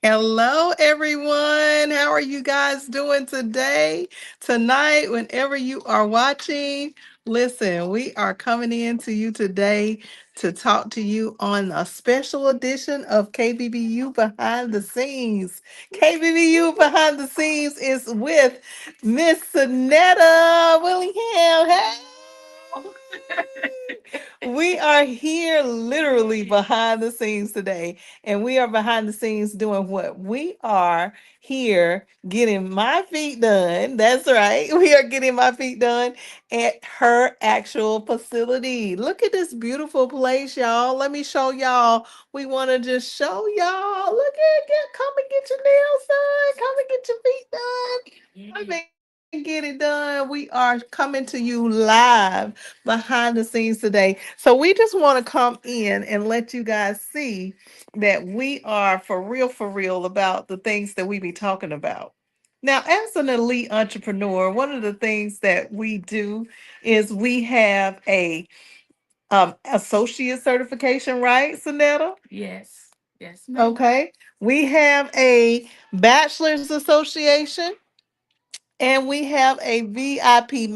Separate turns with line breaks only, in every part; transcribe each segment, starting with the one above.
Hello, everyone. How are you guys doing today? Tonight, whenever you are watching, listen, we are coming in to you today to talk to you on a special edition of KBBU Behind the Scenes. KBBU Behind the Scenes is with Miss Sonetta Willingham. Hey! We are here literally behind the scenes today, and we are behind the scenes doing what? We are here getting my feet done. That's right. We are getting my feet done at her actual facility. Look at this beautiful place, y'all. Let me show y'all. We want to just show y'all. Look at it. Come and get your nails done. Come and get your feet done. Come and get it done. We are coming to you live behind the scenes today. So we just want to come in and let you guys see that we are for real about the things that we be talking about. Now, as an elite entrepreneur, one of the things that we do is we have a associate certification, right, Sonetta?
Yes. Yes, ma'am.
Okay. We have a bachelor's association and we have a VIP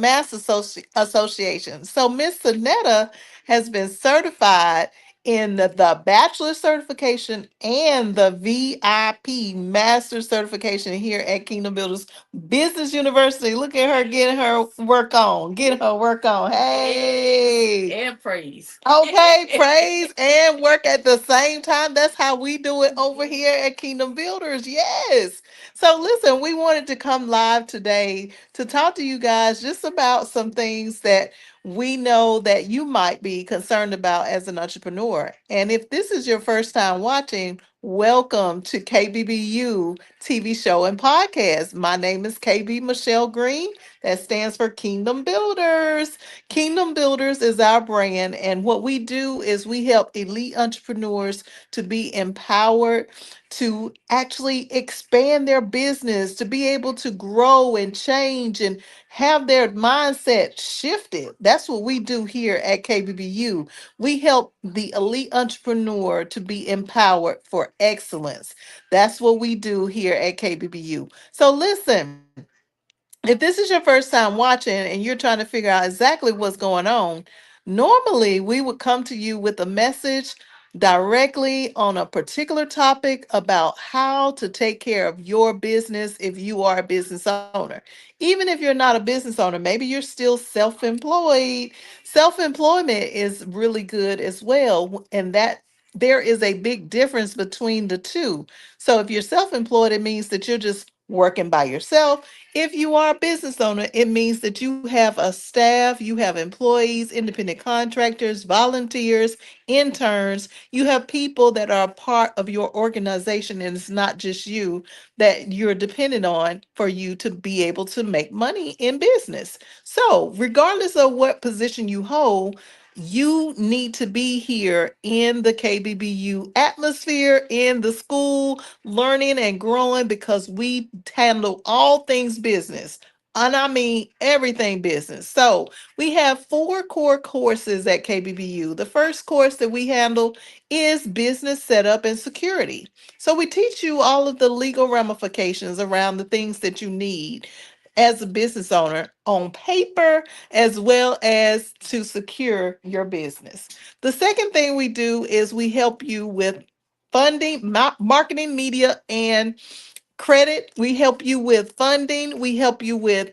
Association. So Miss Sonetta has been certified in the bachelor certification and the VIP master certification here at Kingdom Builders Business University. Look at her getting her work on, getting her work on. Hey.
And praise.
Okay, praise and work at the same time. That's how we do it over here at Kingdom Builders. Yes. So, listen, we wanted to come live today to talk to you guys just about some things that we know that you might be concerned about as an entrepreneur. And if this is your first time watching, welcome to KBBU TV show and podcast. My name is KB.MichelleGreen. That stands for Kingdom Builders. Kingdom Builders is our brand, and what we do is we help elite entrepreneurs to be empowered to actually expand their business, to be able to grow and change and have their mindset shifted. That's what we do here at KBBU. We help the elite entrepreneur to be empowered for excellence. That's what we do here at KBBU. So listen, if this is your first time watching and you're trying to figure out exactly what's going on, normally we would come to you with a message directly on a particular topic about how to take care of your business if you are a business owner. Even if you're not a business owner, maybe you're still self employed. Self employment is really good as well. And that there is a big difference between the two. So if you're self employed, it means that you're just working by yourself. If you are a business owner, it means that you have a staff, you have employees, independent contractors, volunteers, interns. You have people that are a part of your organization, and it's not just you that you're dependent on for you to be able to make money in business. So, regardless of what position you hold, you need to be here in the KBBU atmosphere, in the school, learning and growing because we handle all things business. And I mean everything business. So we have four core courses at KBBU. The first course that we handle is business setup and security. So we teach you all of the legal ramifications around the things that you need as a business owner on paper as well as to secure your business. The second thing we do is we help you with funding, marketing, media, and credit. We help you with funding. We help you with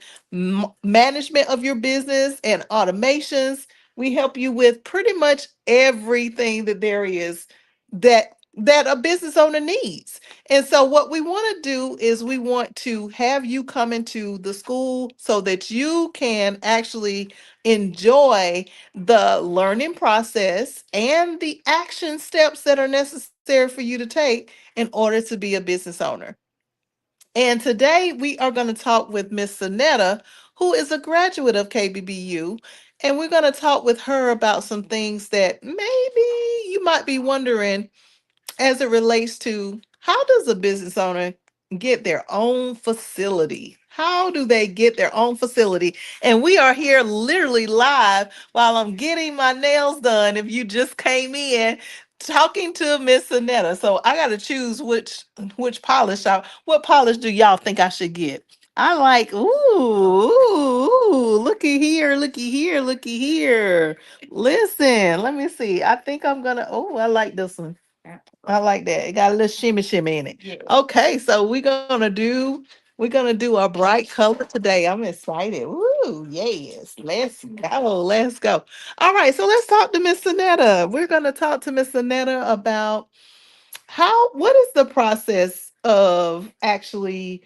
management of your business and automations. We help you with pretty much everything that there is that a business owner needs. And so what we want to do is we want to have you come into the school so that you can actually enjoy the learning process and the action steps that are necessary for you to take in order to be a business owner. And today we are going to talk with Miss Sonetta, who is a graduate of KBBU. And we're going to talk with her about some things that maybe you might be wondering as it relates to how does a business owner get their own facility? How do they get their own facility? And we are here literally live while I'm getting my nails done. If you just came in, talking to Miss Anetta. So I got to choose which polish. What polish do y'all think I should get? I like, looky here, looky here, looky here. Listen, let me see. I think I'm gonna, I like this one. I like that. It got a little shimmy shimmy in it.
Yeah.
Okay, so we're gonna do a bright color today. I'm excited. Woo, yes. Let's go. Let's go. All right, so let's talk to Miss Anetta. We're gonna talk to Miss Anetta about what is the process of actually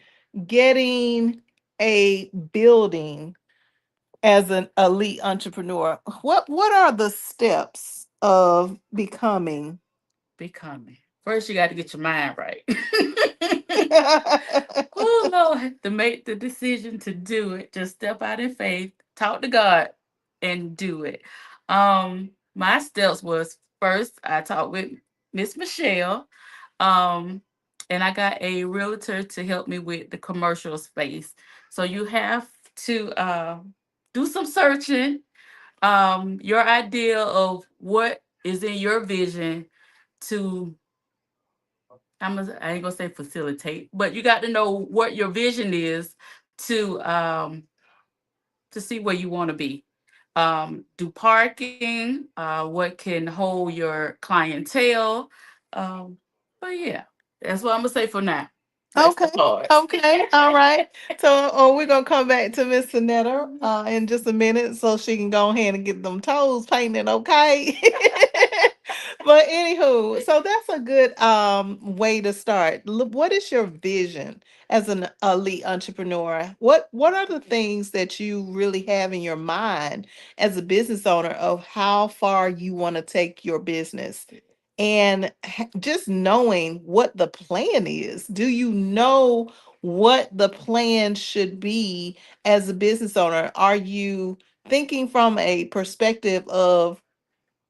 getting a building as an elite entrepreneur? What are the steps of becoming?
Becoming. First, you got to get your mind right. Oh Lord, to make the decision to do it, just step out in faith, talk to God, and do it. My steps was first I talked with Miss Michelle, um, and I got a realtor to help me with the commercial space. So you have to do some searching. Your idea of what is in your vision to I ain't gonna say facilitate, but you got to know what your vision is to um to see where you want to be. Do parking, what can hold your clientele. Um, but yeah, that's what I'm gonna say for now. That's the
Okay.
parts.
Okay. All right. So, we're gonna come back to Miss Anetta in just a minute, so she can go ahead and get them toes painted. Okay. But anywho, so that's a good way to start. Look, what is your vision as an elite entrepreneur? What are the things that you really have in your mind as a business owner of how far you want to take your business? And just knowing what the plan is. Do you know what the plan should be as a business owner? Are you thinking from a perspective of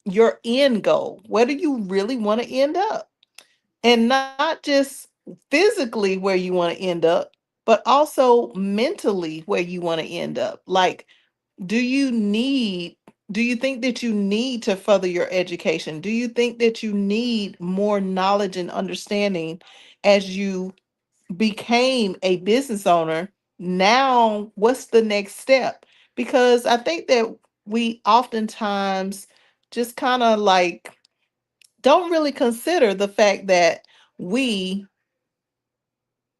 your end goal? Where do you really want to end up? And not just physically where you want to end up, but also mentally where you want to end up. Like, do you need do you think that you need to further your education? Do you think that you need more knowledge and understanding as you became a business owner? Now, what's the next step? Because I think that we oftentimes just kind of like don't really consider the fact that we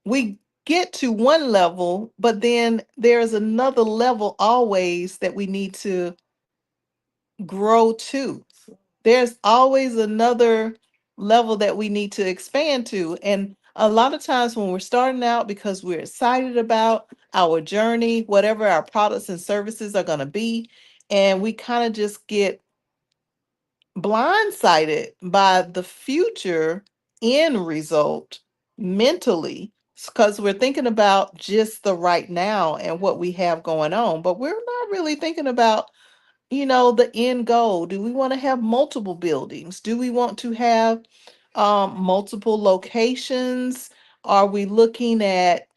we get to one level, but then there's another level always that we need to grow to. There's always another level that we need to expand to. And a lot of times when we're starting out, because we're excited about our journey, whatever our products and services are going to be, and we kind of just get blindsided by the future end result mentally, because we're thinking about just the right now and what we have going on, but we're not really thinking about the end goal. Do we want to have multiple buildings? Do we want to have multiple locations? Are we looking at,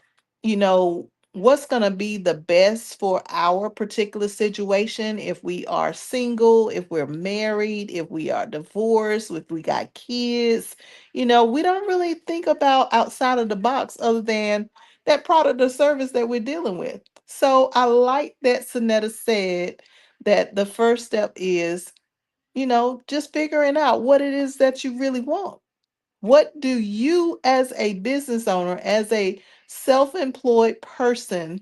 what's going to be the best for our particular situation? If we are single, if we're married, if we are divorced, if we got kids, we don't really think about outside of the box other than that product or service that we're dealing with. So I like that Sonetta said that the first step is, just figuring out what it is that you really want. What do you, as a business owner, as a self employed person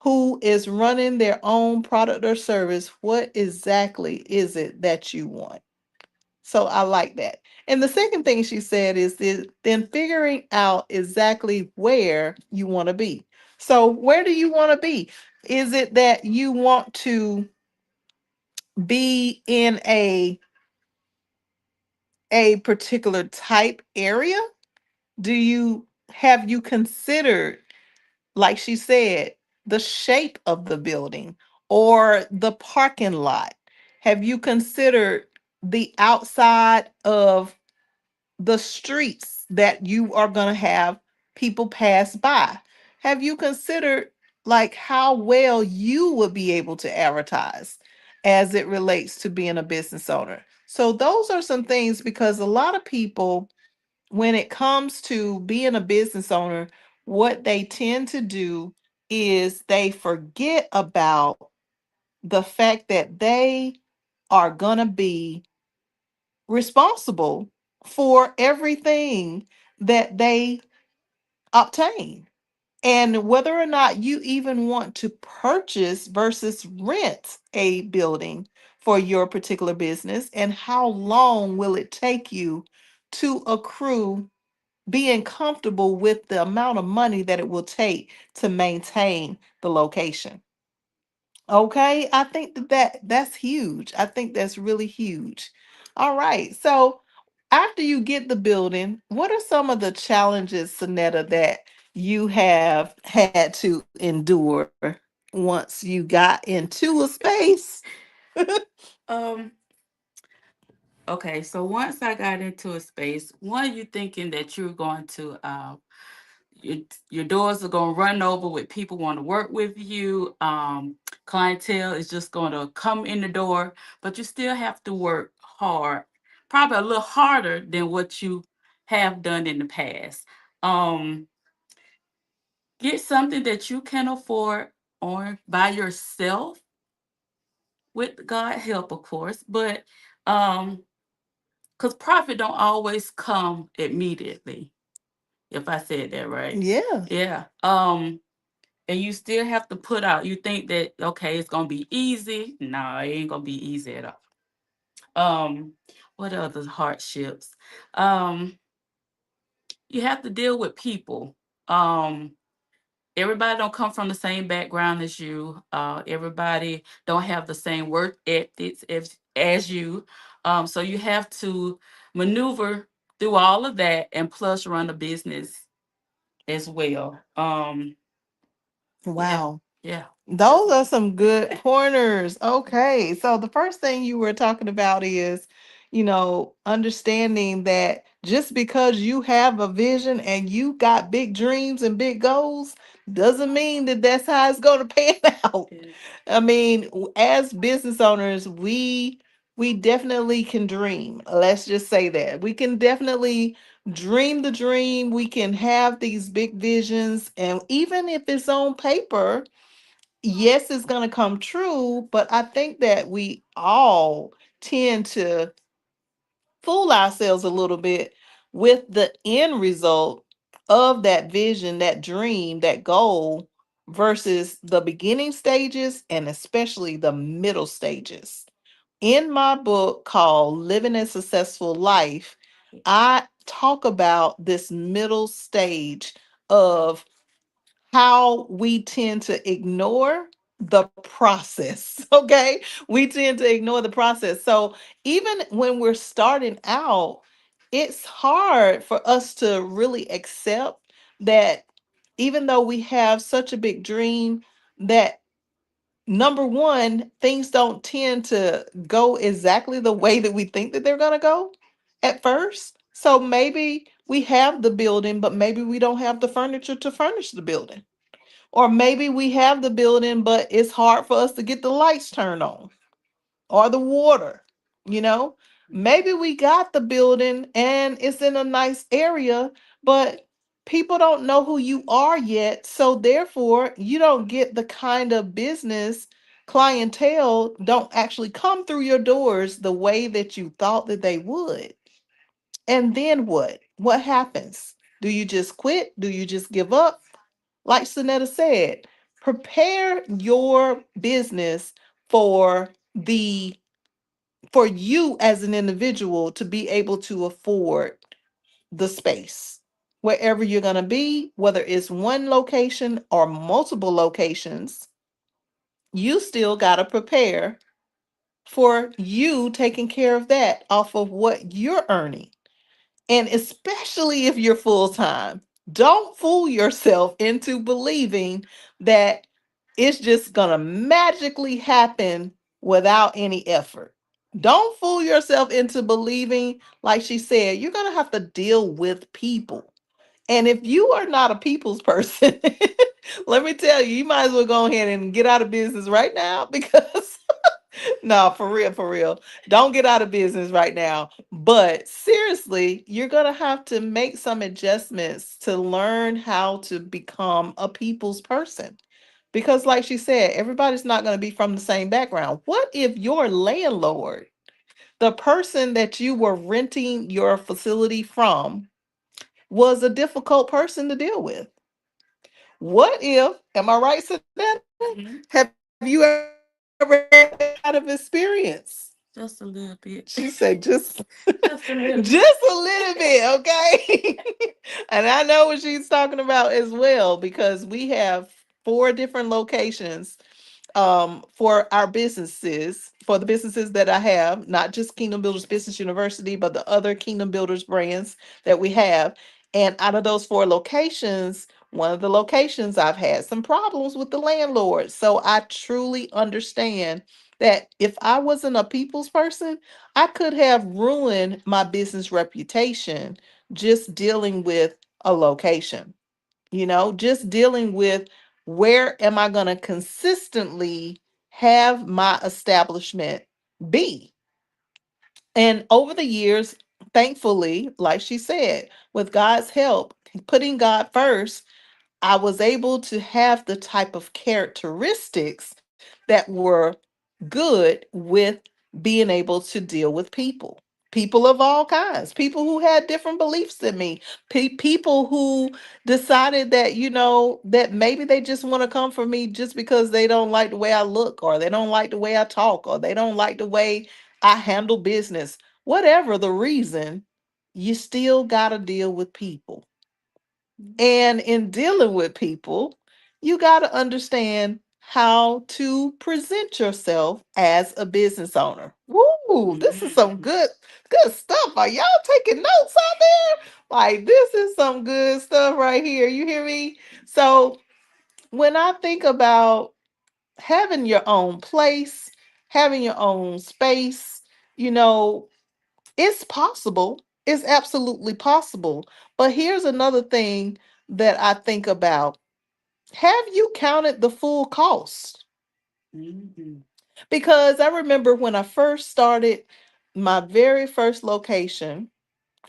who is running their own product or service, what exactly is it that you want? So I like that. And the second thing she said is then figuring out exactly where you want to be. So, where do you want to be? Is it that you want to be in a particular type area? Do you have you considered, like she said, the shape of the building or the parking lot? Have you considered the outside of the streets that you are going to have people pass by? Have you considered like how well you would be able to advertise as it relates to being a business owner. So those are some things, because a lot of people, when it comes to being a business owner, what they tend to do is they forget about the fact that they are going to be responsible for everything that they obtain. And whether or not you even want to purchase versus rent a building for your particular business, and how long will it take you to accrue being comfortable with the amount of money that it will take to maintain the location. Okay, I think that's huge. I think that's really huge. All right. So after you get the building, what are some of the challenges, Sonetta, that you have had to endure once you got into a space?
Um, okay, so once I got into a space, one, you thinking that you're going to your, your doors are going to run over with people want to work with you. Clientele is just going to come in the door, but you still have to work hard, probably a little harder than what you have done in the past. Um, get something that you can afford on by yourself with God help, of course, but um, because profit don't always come immediately. If I said that right,
Yeah.
yeah. And you still have to put out. You think that okay, it's gonna be easy? No, it ain't gonna be easy at all. What other hardships? Um, you have to deal with people. Um, everybody don't come from the same background as you. Everybody don't have the same work ethics as you. So you have to maneuver through all of that and plus run a business as well. Yeah,
Wow.
yeah.
Those are some good pointers. Okay. So the first thing you were talking about is, understanding that just because you have a vision and you got big dreams and big goals doesn't mean that that's how it's going to pan out.
Yeah.
I mean, as business owners, we definitely can dream. Let's just say that. We can definitely dream the dream. We can have these big visions, and even if it's on paper, yes, it's going to come true, but I think that we all tend to fool ourselves a little bit with the end result of that vision, that dream, that goal versus the beginning stages and especially the middle stages. In my book called Living a Successful Life, I talk about this middle stage of how we tend to ignore the process. Okay. We tend to ignore the process. So even when we're starting out, it's hard for us to really accept that even though we have such a big dream, that number one, things don't tend to go exactly the way that we think that they're going to go at first. So maybe we have the building, but maybe we don't have the furniture to furnish the building. Or maybe we have the building, but it's hard for us to get the lights turned on or the water, you know? Maybe we got the building and it's in a nice area, but people don't know who you are yet. So therefore, you don't get the kind of business clientele don't actually come through your doors the way that you thought that they would. And then what? What happens? Do you just quit? Do you just give up? Like Sonetta said, prepare your business for the for you as an individual to be able to afford the space. Wherever you're going to be, whether it's one location or multiple locations, you still got to prepare for you taking care of that off of what you're earning. And especially if you're full time, don't fool yourself into believing that it's just going to magically happen without any effort. Don't fool yourself into believing, like she said, you're going to have to deal with people. And if you are not a people's person, let me tell you, you might as well go ahead and get out of business right now because no, for real, for real. Don't get out of business right now. But seriously, you're going to have to make some adjustments to learn how to become a people's person. Because, like she said, everybody's not going to be from the same background. What if your landlord, the person that you were renting your facility from, was a difficult person to deal with? What if, am I right, Sedona?
Mhm.
Have you ever had that kind of experience?
Just a
She
little
said,
bit. Just a little
just
bit.
a little bit, okay? And I know what she's talking about as well because we have four different locations for our businesses, for the businesses that I have, not just Kingdom Builders Business University, but the other Kingdom Builders brands that we have. And out of those four locations, one of the locations I've had some problems with the landlord. So I truly understand that if I wasn't a people's person, I could have ruined my business reputation just dealing with a location, just dealing with where am I going to consistently have my establishment be. And over the years, thankfully, like she said, with God's help, putting God first, I was able to have the type of characteristics that were good with being able to deal with people. People of all kinds, people who had different beliefs than me, people who decided that, that maybe they just want to come for me just because they don't like the way I look, or they don't like the way I talk, or they don't like the way I handle business. Whatever the reason, you still got to deal with people. And in dealing with people, you got to understand how to present yourself as a business owner. Woo, this is some
Mhm.
good stuff. Are y'all taking notes out there? Like this is some good stuff right here. You hear me? So, when I think about having your own place, having your own space, you know, it's possible. It's absolutely possible. But here's another thing that I think about. Have you counted the full cost?
Mhm.
Because I remember when I first started my very first location,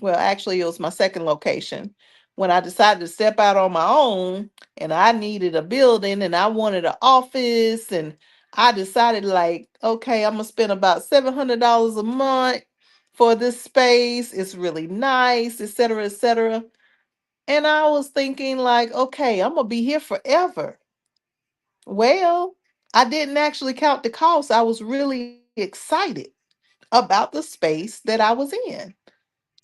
well, actually, it was my second location, when I decided to step out on my own and I needed a building and I wanted an office. And I decided, like, okay, I'm going to spend about $700 a month for this space. It's really nice, et cetera, et cetera. And I was thinking, like, okay, I'm going to be here forever. Well, I didn't actually count the cost. I was really excited about the space that I was in.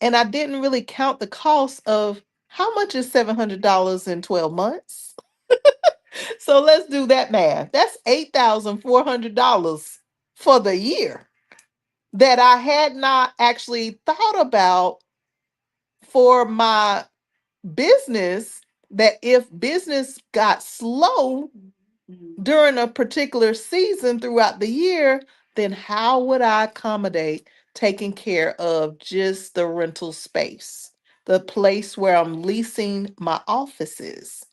And I didn't really count the cost of how much is $700 in 12 months. So let's do that math. That's $8,400 for the year that I had not actually thought about for my business. That if business got slow
Mhm.
during a particular season throughout the year, then how would I accommodate taking care of just the rental space, the place where I'm leasing my offices,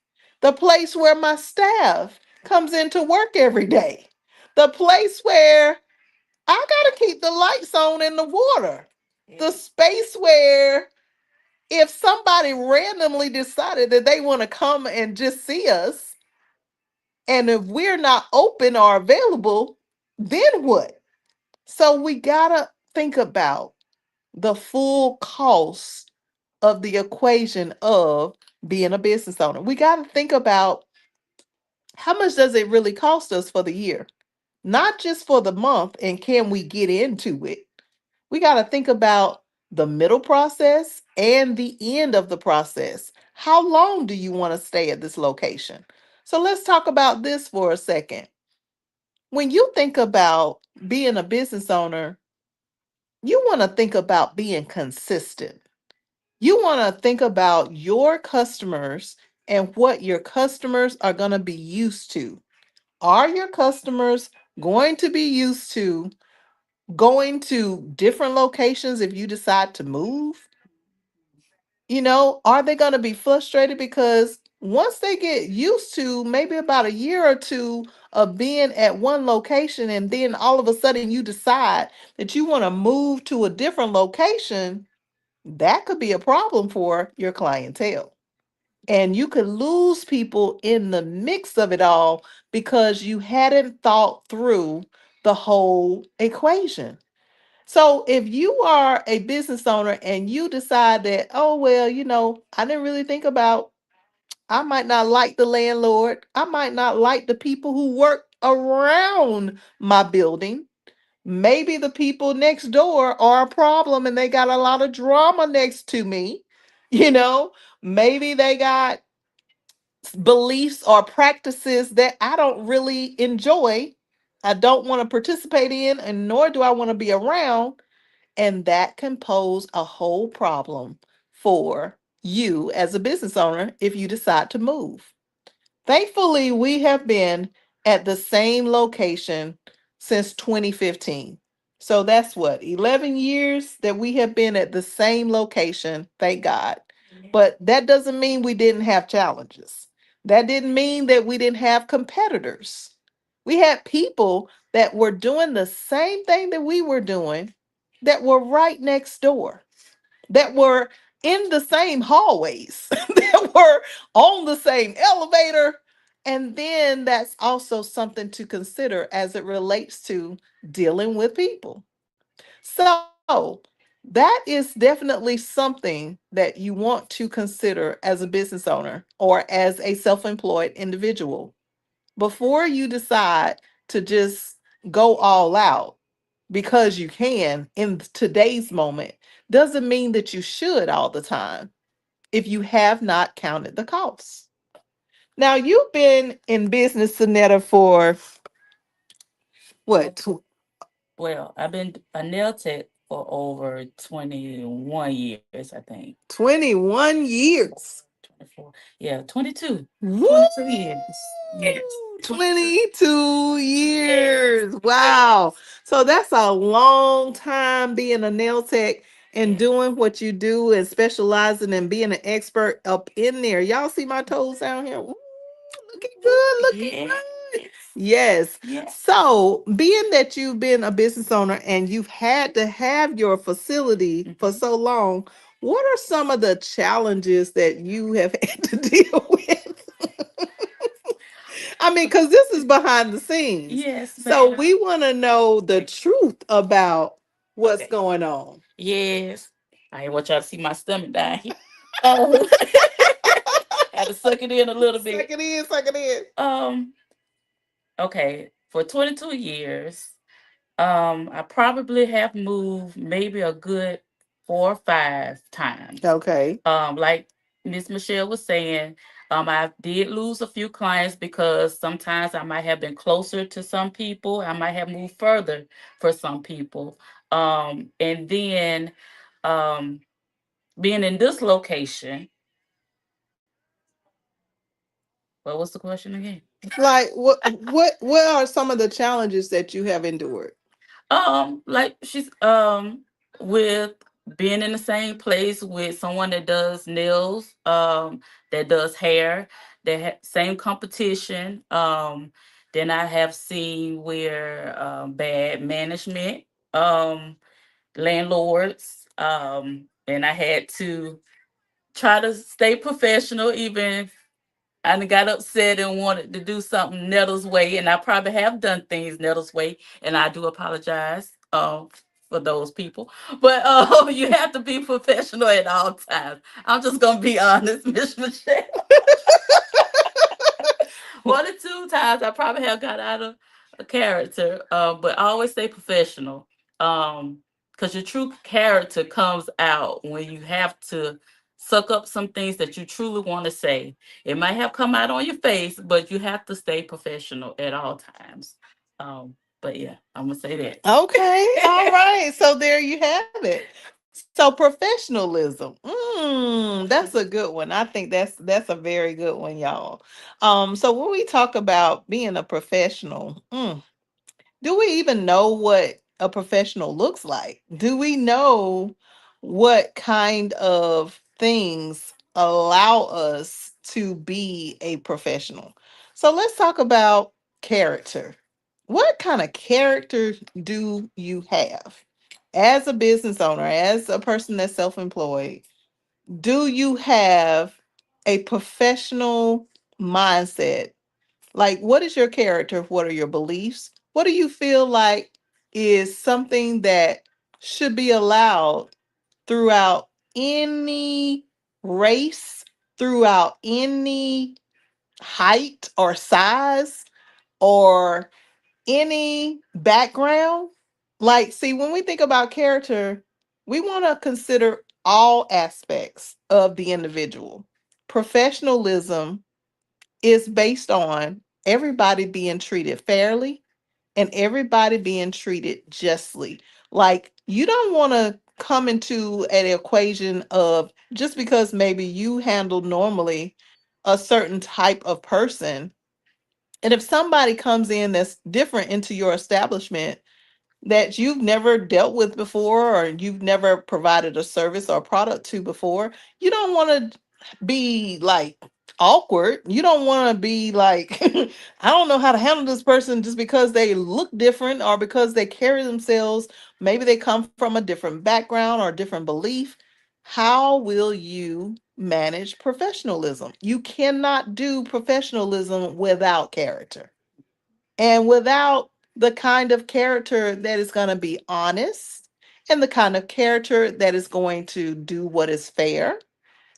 the place where my staff comes into work every day, the place where I got to keep the lights on in the water, the space where if somebody randomly decided that they want to come and just see us, and if we're not open or available, then what? So we gotta think about the full cost of the equation of being a business owner. We gotta think about how much does it really cost us for the year, not just for the month, and can we get into it? We gotta think about the middle process and the end of the process. How long do you want to stay at this location? So let's talk about this for a second. When you think about being a business owner, you want to think about being consistent. You want to think about your customers and what your customers are going to be used to. Are your customers going to be used to going to different locations if you decide to move? Are they going to be frustrated because once they get used to maybe about a year or two of being at one location, and then all of a sudden you decide that you want to move to a different location, that could be a problem for your clientele. And you could lose people in the mix of it all because you hadn't thought through the whole equation. So if you are a business owner and you decide that, oh, well, I didn't really think about, I might not like the landlord, I might not like the people who work around my building. Maybe the people next door are a problem and they got a lot of drama next to me. You know, maybe they got beliefs or practices that I don't really enjoy. I don't want to participate in, and nor do I want to be around. And that can pose a whole problem for you as a business owner if you decide to move. Thankfully, we have been at the same location since 2015. So that's what, 11 years that we have been at the same location, thank God. But that doesn't mean we didn't have challenges. That didn't mean that we didn't have competitors. We had people that were doing the same thing that we were doing that were right next door, that were in the same hallways, that were on the same elevator. And then that's also something to consider as it relates to dealing with people. So, that is definitely something that you want to consider as a business owner or as a self employed individual before you decide to just go all out because you can in today's moment doesn't mean that you should all the time if you have not counted the costs. Now, you've been in business, Sonetta, for what,
Well, I've been a nail tech for over 21 years, I think.
21 years?
24. Yeah, 22.
Woo!
22 years. Yes.
22
Yes.
years. Wow. So that's a long time being a nail tech and
Yes.
doing what you do and specializing and being an expert up in there. Y'all see my toes down here? Ooh, looking good, looking
Yes.
good. Yes.
Yes.
So, being that you've been a business owner and you've had to have your facility for
Mhm.
so long, what are some of the challenges that you have had to deal with? I mean, because this is behind the scenes.
Yes,
So
ma'am.
we want to know the truth about what's
Okay.
going on.
Yes. I ain't want y'all to see my stomach down here. Oh, had to suck it in a little
Suck
bit.
it in, suck it in.
Um, okay. For 22 years, I probably have moved maybe a good 4 or 5 times.
Okay.
Like Miss Michelle was saying, I did lose a few clients because sometimes I might have been closer to some people. I might have moved further for some people. And then um, being in this location, what was the question again?
Like what are some of the challenges that you have endured?
Like she's with being in the same place with someone that does nails, that does hair, that same competition. Then I have seen where bad management, um, landlords, and I had to try to stay professional, even I done got upset and wanted to do something Nettle's way, and I probably have done things Nettle's way, and I do apologize for those people. But you have to be professional at all times. I'm just gonna be honest, Miss Michelle. 1 or 2 times I probably have got out of a character, but I always stay professional. Because your true character comes out when you have to suck up some things that you truly want to say. It might have come out on your face, but you have to stay professional at all times. But yeah, I'm gonna say
Okay, all
that.
right. So there you have it. So professionalism. That's a good one. I think that's a very good one, y'all. So when we talk about being a professional, do we even know what a professional looks like? Do we know what kind of things allow us to be a professional. So let's talk about character. What kind of character do you have as a business owner, as a person that's self employed? Do you have a professional mindset? Like, what is your character? What are your beliefs? What do you feel like is something that should be allowed throughout any race, throughout any height or size, or any background? Like, see, when we think about character, we want to consider all aspects of the individual. Professionalism is based on everybody being treated fairly and everybody being treated justly. Like, you don't want to come into an equation of just because maybe you handle normally a certain type of person. And if somebody comes in that's different into your establishment, that you've never dealt with before or you've never provided a service or product to before, you don't want to be like awkward. You don't want to be like, I don't know how to handle this person just because they look different or because they carry themselves. Maybe they come from a different background or different belief. How will you manage professionalism? You cannot do professionalism without character and without the kind of character that is going to be honest and the kind of character that is going to do what is fair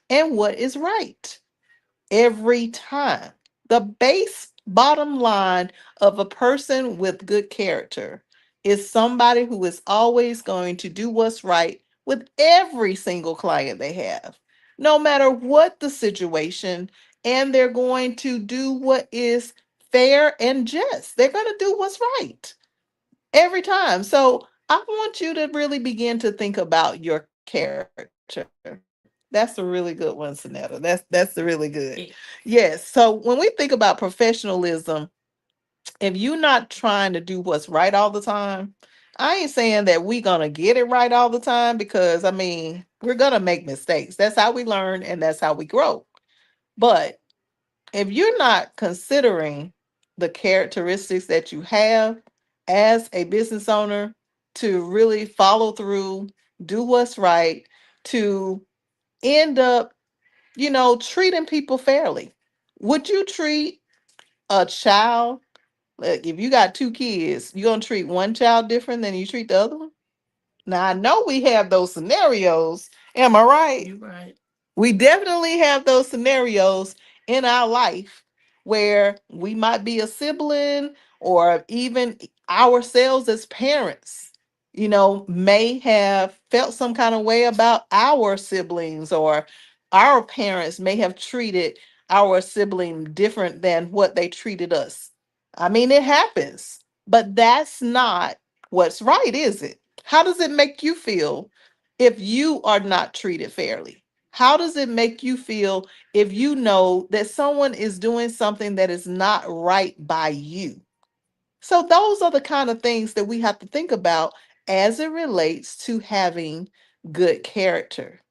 and what is right every time. The base bottom line of a person with good character is somebody who is always going to do what's right with every single client they have, no matter what the situation, and they're going to do what is fair and just. They're going to do what's right every time. So I want you to really begin to think about your character. That's a really good one, Sonetta. That's really good.
Yeah.
Yes. So when we think about professionalism, if you're not trying to do what's right all the time, I ain't saying that we gonna get it right all the time, because I mean, we're gonna make mistakes. That's how we learn and that's how we grow. But if you're not considering the characteristics that you have as a business owner to really follow through, do what's right, to end up, treating people fairly. Would you treat a child, like if you got two kids, you gonna treat one child different than you treat the other one? Now I know we have those scenarios. Am I right?
You're right.
We definitely have those scenarios in our life where we might be a sibling or even ourselves as parents, may have felt some kind of way about our siblings, or our parents may have treated our sibling different than what they treated us. I mean, it happens, but that's not what's right, is it? How does it make you feel if you are not treated fairly? How does it make you feel if you know that someone is doing something that is not right by you? So, those are the kind of things that we have to think about as it relates to having good character.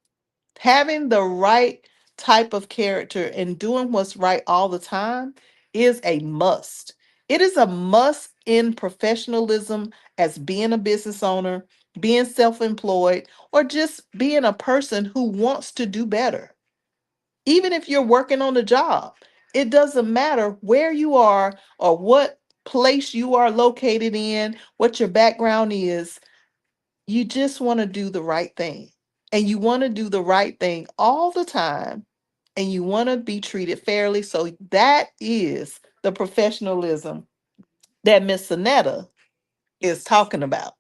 Having the right type of character and doing what's right all the time is a must. It is a must in professionalism as being a business owner, being self employed, or just being a person who wants to do better. Even if you're working on the job, it doesn't matter where you are or what place you are located in, what your background is. You just want to do the right thing. And you want to do the right thing all the time. And you want to be treated fairly. So that is the professionalism that Miss Sonetta is
Yes.
talking about.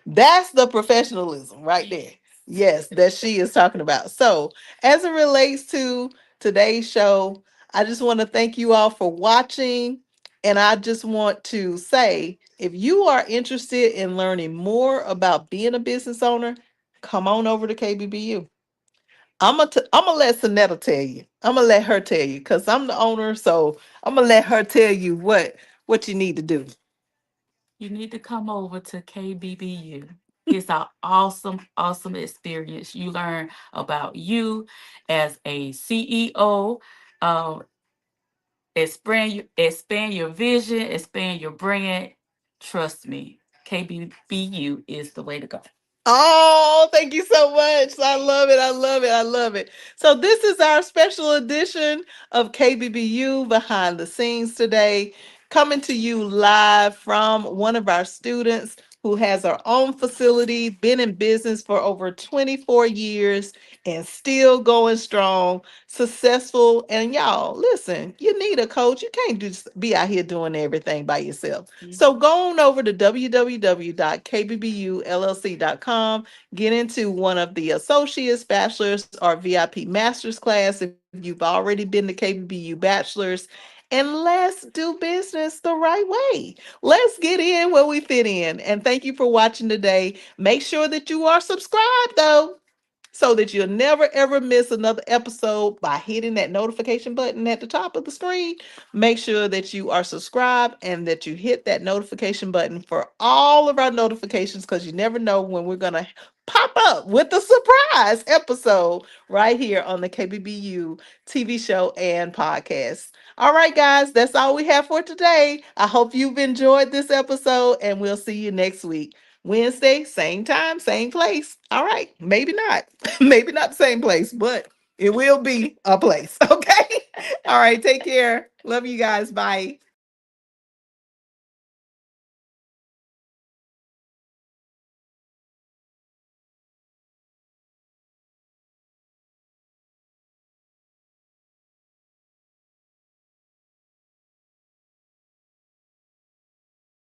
That's the professionalism right there.
Yes.
Yes, that she is talking about. So, as it relates to today's show, I just want to thank you all for watching. And I just want to say, if you are interested in learning more about being a business owner, come on over to KBBU. I'm gonna let Sonetta tell you. I'm gonna let her tell you because I'm the owner. So I'm gonna let her tell you what you need to do.
You need to come over to KBBU. It's an awesome, awesome experience. You learn about you as a CEO, um, expand your vision, expand your brand. Trust me, KBBU is the way to go.
Oh, thank you so much. I love it. I love it. I love it. So, this is our special edition of KBBU Behind the Scenes today, coming to you live from one of our students who has her own facility, been in business for over 24 years and still going strong, successful. And y'all, listen, you need a coach. You can't just be out here doing everything by yourself. So go on over to www.kbbullc.com, get into one of the associates, bachelor's, or VIP master's class if you've already been to KBBU bachelor's. And let's do business the right way. Let's get in where we fit in. And thank you for watching today. Make sure that you are subscribed, though, so that you'll never ever miss another episode by hitting that notification button at the top of the screen. Make sure that you are subscribed and that you hit that notification button for all of our notifications, because you never know when we're going to pop up with a surprise episode right here on the KBBU TV show and podcast. All right, guys, that's all we have for today. I hope you've enjoyed this episode, and we'll see you next week. Wednesday, same time, same place. All right, maybe not. Maybe not the same place, but it will be a place. Okay. All right, take care. Love you guys. Bye.